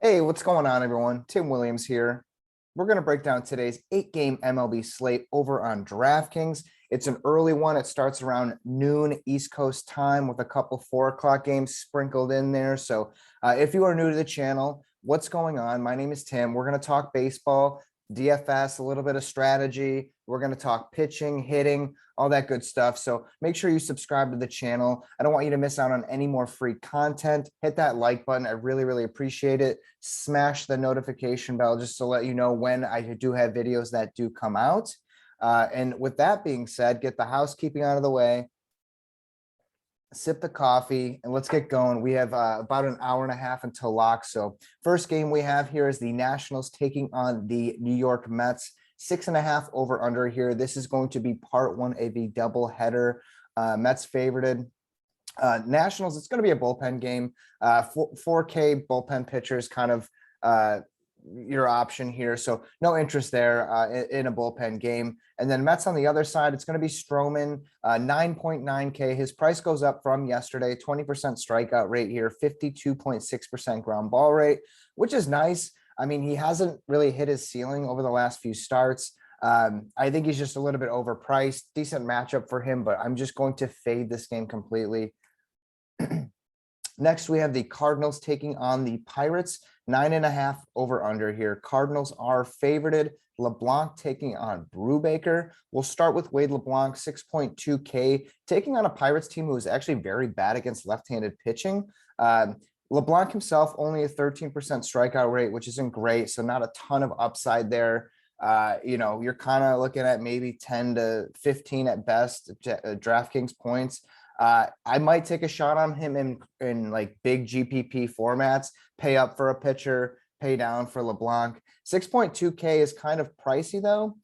Hey, what's going on, everyone? Tim Williams here. We're going to break down today's 8-game MLB slate over on DraftKings. It's an early one. It starts around noon East Coast time with a couple 4 o'clock games sprinkled in there. So if you are new to the channel, what's going on? My name is Tim. We're going to talk baseball, DFS, a little bit of strategy. We're going to talk pitching, hitting, all that good stuff. So make sure you subscribe to the channel. I don't want you to miss out on any more free content. Hit that like button. I really, really appreciate it. Smash the notification bell just to let you know when I do have videos that do come out. And with that being said, get the housekeeping out of the way, sip the coffee, and let's get going. We have about an hour and a half until lock. So first game we have here is the Nationals taking on the New York Mets. 6.5 over under here. This is going to be part one of a double header. Mets favorited. Nationals, it's going to be a bullpen game. 4K bullpen pitchers kind of your option here. So no interest there in a bullpen game. And then Mets on the other side, it's going to be Stroman, 9.9K. His price goes up from yesterday, 20% strikeout rate here, 52.6% ground ball rate, which is nice. I mean, he hasn't really hit his ceiling over the last few starts. I think he's just a little bit overpriced. Decent matchup for him, but I'm just going to fade this game completely. Next, we have the Cardinals taking on the Pirates. 9.5 over under here. Cardinals are favorited. LeBlanc taking on Brubaker. We'll start with Wade LeBlanc, 6.2K, taking on a Pirates team who is actually very bad against left-handed pitching. LeBlanc himself, only a 13% strikeout rate, which isn't great. So not a ton of upside there. You're kind of looking at maybe 10 to 15 at best DraftKings points. I might take a shot on him in like big GPP formats, pay up for a pitcher, pay down for LeBlanc. 6.2K is kind of pricey though.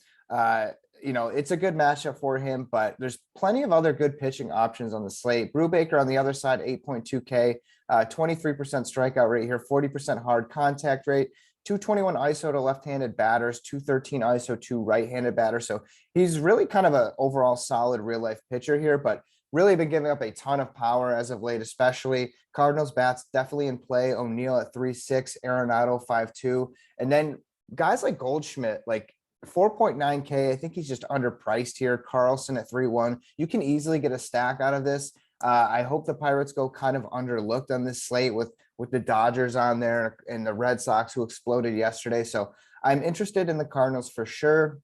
It's a good matchup for him, but there's plenty of other good pitching options on the slate. Brubaker on the other side, 8.2K, 23% strikeout rate here, 40% hard contact rate, 221 ISO to left-handed batters, 213 ISO to right-handed batters. So he's really kind of an overall solid real-life pitcher here, but really been giving up a ton of power as of late, especially. Cardinals bats definitely in play. O'Neill at 3.6, Arenado 5.2, and then guys like Goldschmidt, like 4.9K. I think he's just underpriced here. Carlson at 3.1. You can easily get a stack out of this. I hope the Pirates go kind of underlooked on this slate with the Dodgers on there and the Red Sox who exploded yesterday. So I'm interested in the Cardinals for sure.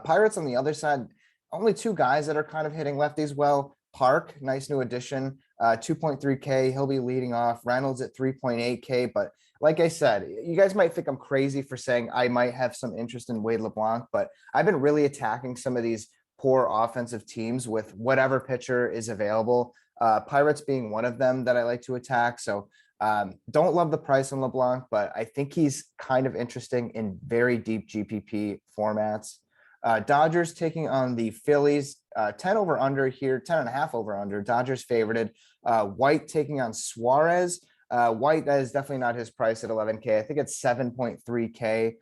Pirates on the other side, only 2 guys that are kind of hitting lefties well. Park, nice new addition, 2.3K. He'll be leading off. Reynolds at 3.8K. But like I said, you guys might think I'm crazy for saying I might have some interest in Wade LeBlanc, but I've been really attacking some of these poor offensive teams with whatever pitcher is available. Pirates being one of them that I like to attack. So don't love the price on LeBlanc, but I think he's kind of interesting in very deep GPP formats. Dodgers taking on the Phillies, 10 over under here, 10.5 over under. Dodgers favorited. White taking on Suarez. White, that is definitely not his price at 11K. I think it's 7.3K.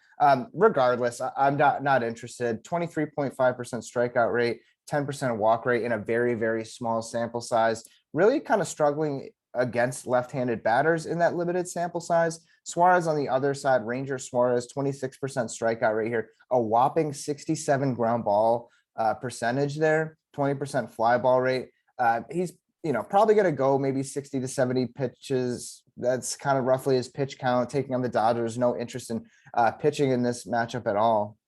Regardless, I'm not interested. 23.5% strikeout rate, 10% walk rate in a very, very small sample size. Really kind of struggling against left-handed batters in that limited sample size. Suarez on the other side, Ranger Suarez, 26% strikeout rate here, a whopping 67 ground ball percentage there, 20% fly ball rate. He's probably going to go maybe 60 to 70 pitches. That's kind of roughly his pitch count. Taking on the Dodgers, no interest in pitching in this matchup at all.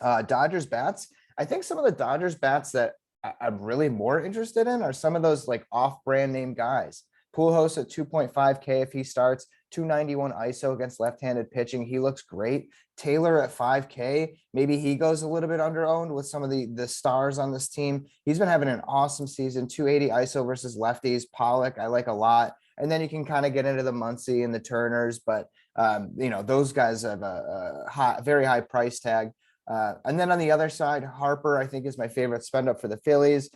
Dodgers bats, I think some of the Dodgers bats that I'm really more interested in are some of those like off-brand name guys. Pujols at 2.5K if he starts, 291 ISO against left-handed pitching. He looks great. Taylor at 5K. Maybe he goes a little bit under-owned with some of the stars on this team. He's been having an awesome season. 280 ISO versus lefties. Pollock, I like a lot. And then you can kind of get into the Muncy and the Turners, but those guys have a very high price tag. And then on the other side, Harper, I think, is my favorite spend up for the Phillies.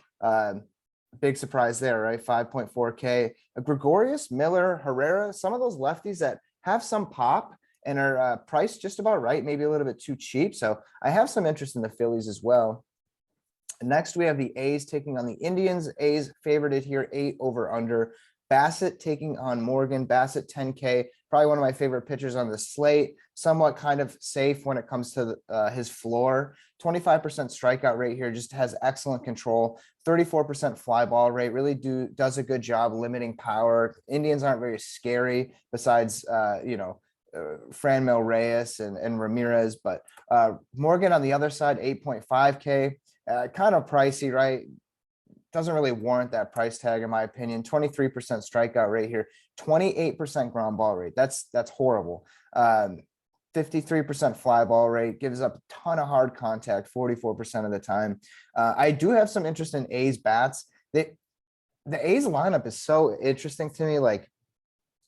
Big surprise there, right? 5.4K. Gregorius, Miller, Herrera, some of those lefties that have some pop and are priced just about right, maybe a little bit too cheap. So I have some interest in the Phillies as well. Next, we have the A's taking on the Indians. A's favorited here, 8 over under. Bassett taking on Morgan. Bassett 10K, probably one of my favorite pitchers on the slate. Somewhat kind of safe when it comes to his floor. 25% strikeout rate here, just has excellent control. 34% fly ball rate, really does a good job limiting power. Indians aren't very scary besides, Franmil Reyes and Ramirez, but Morgan on the other side, 8.5K, kind of pricey, right? Doesn't really warrant that price tag in my opinion. 23% strikeout rate here, 28% ground ball rate. That's horrible. 53% fly ball rate, gives up a ton of hard contact 44% of the time. I do have some interest in A's bats. The A's lineup is so interesting to me. Like,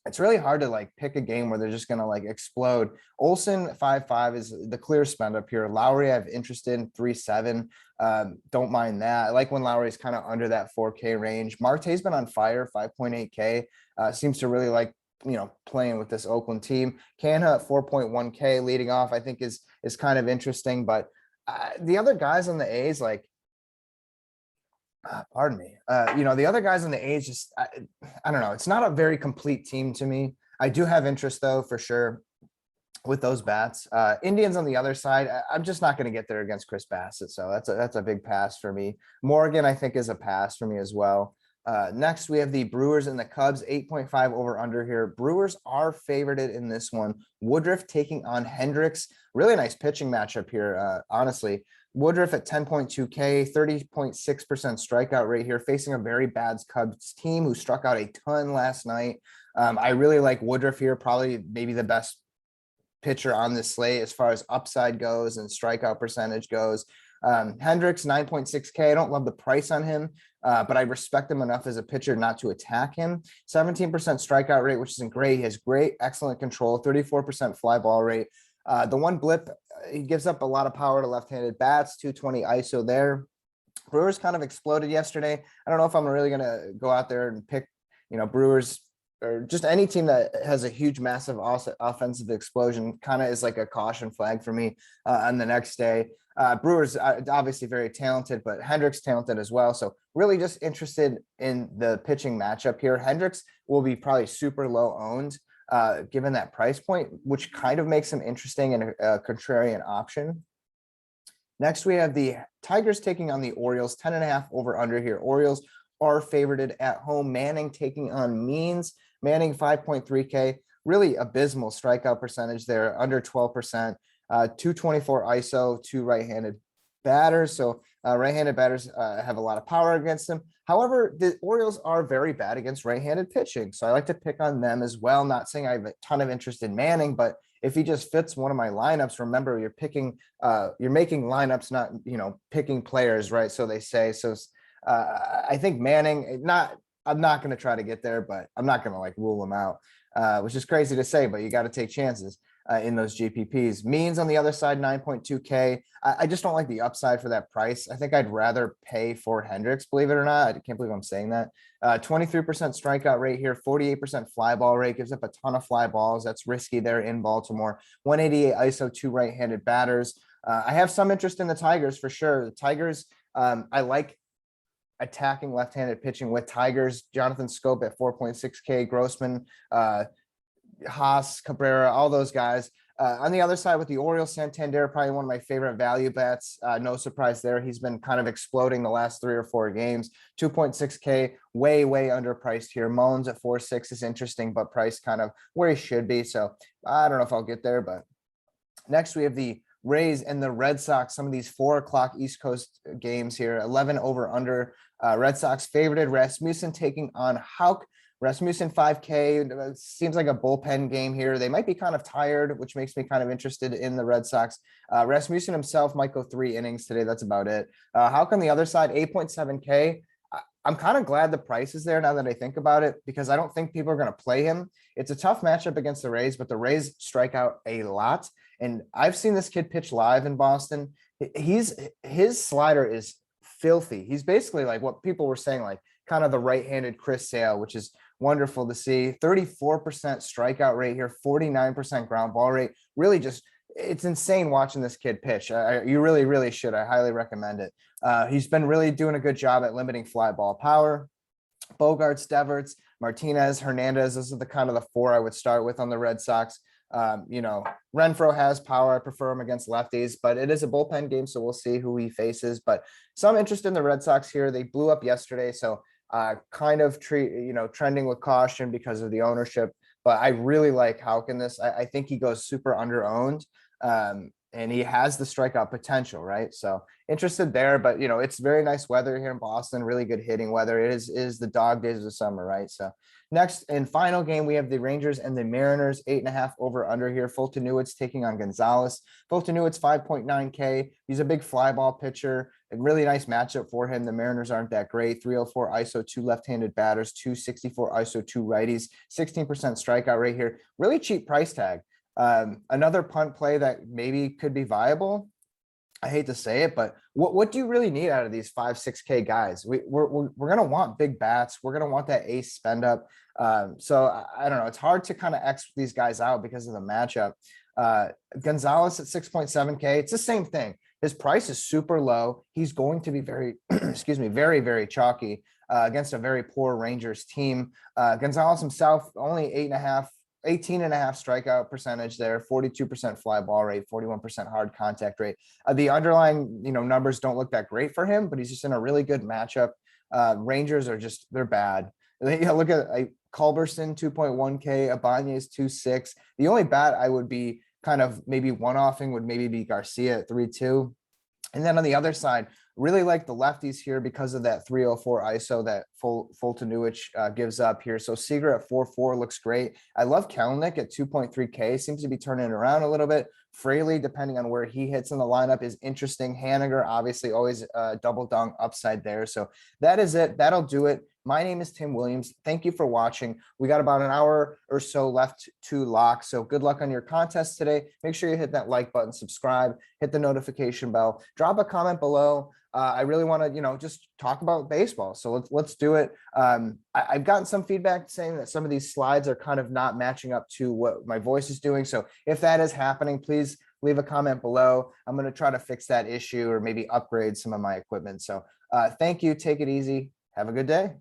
it's really hard to like pick a game where they're just going to like explode. Olsen 5.5 is the clear spend up here. Lowry, I have interest in 3.7. Don't mind that. I like when Lowry is kind of under that 4K range. Marte's been on fire, 5.8K. Seems to really like, playing with this Oakland team. Canha at 4.1K leading off, I think is kind of interesting. But the other guys on the A's, like, pardon me, the other guys on the A's just, I don't know. It's not a very complete team to me. I do have interest though, for sure, with those bats. Indians on the other side, I'm just not going to get there against Chris Bassett. So that's a big pass for me. Morgan, I think, is a pass for me as well. Next, we have the Brewers and the Cubs, 8.5 over under here. Brewers are favorited in this one. Woodruff taking on Hendricks. Really nice pitching matchup here, honestly. Woodruff at 10.2K, 30.6% strikeout rate here, facing a very bad Cubs team who struck out a ton last night. I really like Woodruff here, probably maybe the best pitcher on this slate as far as upside goes and strikeout percentage goes. Hendricks 9.6K. I don't love the price on him, but I respect him enough as a pitcher not to attack him. 17% strikeout rate, which isn't great. He has great, excellent control, 34% fly ball rate. The one blip, he gives up a lot of power to left-handed bats, 220 ISO there. Brewers kind of exploded yesterday. I don't know if I'm really going to go out there and pick, Brewers or just any team that has a huge, massive offensive explosion. Kind of is like a caution flag for me on the next day. Brewers obviously very talented, but Hendricks talented as well. So really just interested in the pitching matchup here. Hendricks will be probably super low owned given that price point, which kind of makes him interesting and a contrarian option. Next, we have the Tigers taking on the Orioles, 10.5 over under here. Orioles are favorited at home. Manning taking on Means. Manning 5.3K, really abysmal strikeout percentage there, under 12%. 224 ISO, two right-handed batters. So right-handed batters have a lot of power against them. However, the Orioles are very bad against right-handed pitching. So I like to pick on them as well. Not saying I have a ton of interest in Manning, but if he just fits one of my lineups, remember you're making lineups, not, picking players, right? So they say. So I think Manning, I'm not going to try to get there, but I'm not going to like rule him out, which is crazy to say, but you got to take chances in those GPPs. Means on the other side, 9.2K. I just don't like the upside for that price. I think I'd rather pay for Hendricks, believe it or not. I can't believe I'm saying that. 23% strikeout rate here, 48% fly ball rate, gives up a ton of fly balls. That's risky there in Baltimore. 188 ISO, two right-handed batters. I have some interest in the Tigers for sure. The Tigers, I like attacking left-handed pitching with Tigers. Jonathan Scope at 4.6K, Grossman, Haas, Cabrera, all those guys. On the other side with the Orioles, Santander, probably one of my favorite value bets. No surprise there. He's been kind of exploding the last 3 or 4 games. 2.6K, way underpriced here. Mullins at 4.6 is interesting, but priced kind of where he should be. So I don't know if I'll get there, but next we have the Rays and the Red Sox. Some of these 4 o'clock East Coast games here. 11 over under. Red Sox favorited. Rasmussen taking on Hauk. Rasmussen 5K, seems like a bullpen game here. They might be kind of tired, which makes me kind of interested in the Red Sox. Rasmussen himself might go 3 innings today. That's about it. Hauk on the other side, 8.7K. I'm kind of glad the price is there now that I think about it, because I don't think people are going to play him. It's a tough matchup against the Rays, but the Rays strike out a lot. And I've seen this kid pitch live in Boston. His slider is filthy. He's basically like what people were saying, like kind of the right-handed Chris Sale, which is wonderful to see. 34% strikeout rate here, 49% ground ball rate. Really just, it's insane watching this kid pitch. You really should. I highly recommend it. He's been really doing a good job at limiting fly ball power. Bogarts, Deverts, Martinez, Hernandez. Those are the kind of the four I would start with on the Red Sox. Renfroe has power. I prefer him against lefties, but it is a bullpen game, so we'll see who he faces. But some interest in the Red Sox here. They blew up yesterday, so kind of trending with caution because of the ownership. But I really like Houck in this. I think he goes super under-owned. And he has the strikeout potential, right? So interested there, but it's very nice weather here in Boston, really good hitting weather. It is the dog days of the summer, right? So next and final game, we have the Rangers and the Mariners, 8.5 over under here. Fulton-Newit's taking on Gonzalez. Fulton-Newit's 5.9K. He's a big fly ball pitcher. A really nice matchup for him. The Mariners aren't that great. 304 ISO, 2 left-handed batters, 264 ISO, 2 righties, 16% strikeout rate here. Really cheap price tag. Another punt play that maybe could be viable. I hate to say it, but what do you really need out of these 5-6K guys? We're gonna want big bats. We're gonna want that ace spend up. So I don't know. It's hard to kind of X these guys out because of the matchup. Gonzalez at 6.7K. It's the same thing. His price is super low. He's going to be very, very, very chalky against a very poor Rangers team. Gonzalez himself only 18.5 strikeout percentage there, 42% fly ball rate, 41% hard contact rate. The underlying, numbers don't look that great for him, but he's just in a really good matchup. Rangers are they're bad. Look at Culberson, 2.1K, Ibanez 2.6. The only bat I would be kind of maybe one-offing would maybe be Garcia at 3.2. And then on the other side, really like the lefties here because of that 304 ISO that Fulton-Newit gives up here. So Seager at 4.4 looks great. I love Kelenic at 2.3K. Seems to be turning it around a little bit. Fraley, depending on where he hits in the lineup, is interesting. Haniger, obviously, always double dunk upside there. So that is it. That'll do it. My name is Tim Williams. Thank you for watching. We got about an hour or so left to lock. So good luck on your contest today. Make sure you hit that like button, subscribe, hit the notification bell, drop a comment below. I really want to, just talk about baseball. So let's do it. I've gotten some feedback saying that some of these slides are kind of not matching up to what my voice is doing. So if that is happening, please leave a comment below. I'm going to try to fix that issue or maybe upgrade some of my equipment. So thank you. Take it easy. Have a good day.